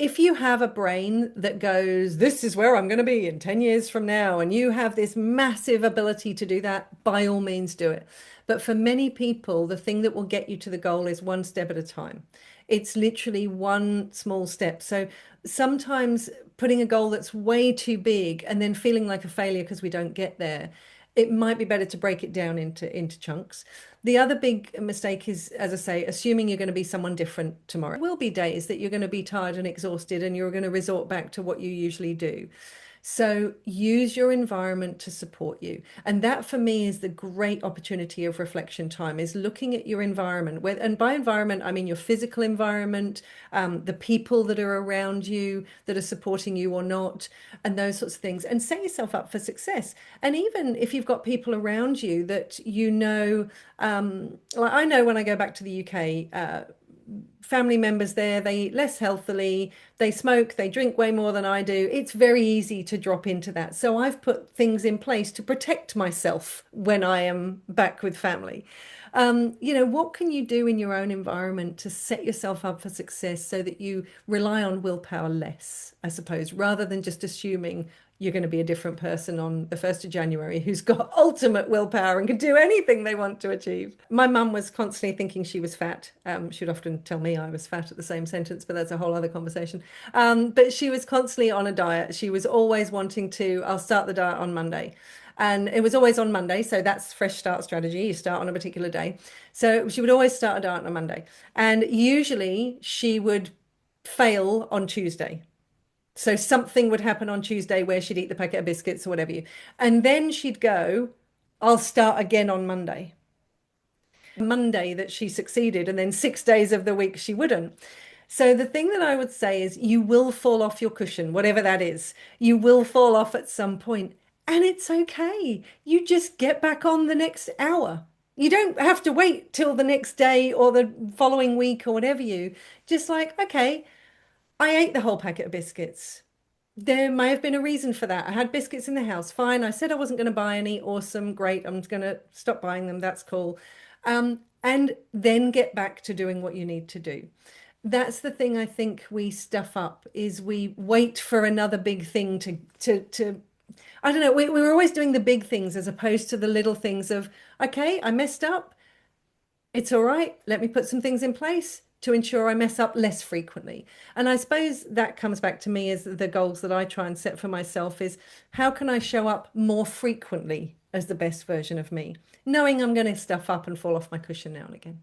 if you have a brain that goes, this is where I'm going to be in 10 years from now, and you have this massive ability to do that, by all means do it. But for many people, the thing that will get you to the goal is one step at a time. It's literally one small step. So sometimes putting a goal that's way too big and then feeling like a failure because we don't get there, it might be better to break it down into chunks. The other big mistake is, as I say, assuming you're going to be someone different tomorrow. There will be days that you're going to be tired and exhausted and you're going to resort back to what you usually do. So use your environment to support you. And that for me is the great opportunity of reflection time, is looking at your environment. And by environment, I mean your physical environment, the people that are around you that are supporting you or not, and those sorts of things. And set yourself up for success. And even if you've got people around you that like I know when I go back to the UK, family members there, they eat less healthily, they smoke, they drink way more than I do. It's very easy to drop into that. So I've put things in place to protect myself when I am back with family. What can you do in your own environment to set yourself up for success so that you rely on willpower less, I suppose, rather than just assuming you're going to be a different person on the 1st of January who's got ultimate willpower and can do anything they want to achieve. My mum was constantly thinking she was fat. She'd often tell me I was fat at the same sentence, but that's a whole other conversation. But she was constantly on a diet. She was always wanting to, I'll start the diet on Monday. And it was always on Monday. So that's fresh start strategy. You start on a particular day. So she would always start a diet on a Monday. And usually she would fail on Tuesday. So something would happen on Tuesday where she'd eat the packet of biscuits or whatever you. And then she'd go, I'll start again on Monday. Monday that she succeeded, and then 6 days of the week she wouldn't. So the thing that I would say is you will fall off your cushion, whatever that is. You will fall off at some point, and it's okay. You just get back on the next hour. You don't have to wait till the next day or the following week or whatever you. Just like, okay, I ate the whole packet of biscuits. There may have been a reason for that. I had biscuits in the house. Fine. I said I wasn't going to buy any. Awesome. Great. I'm going to stop buying them. That's cool. And then get back to doing what you need to do. That's the thing I think we stuff up is we wait for another big thing to I don't know. We're always doing the big things as opposed to the little things of, okay, I messed up. It's all right. Let me put some things in place to ensure I mess up less frequently. And I suppose that comes back to me as the goals that I try and set for myself is how can I show up more frequently as the best version of me, knowing I'm going to stuff up and fall off my cushion now and again.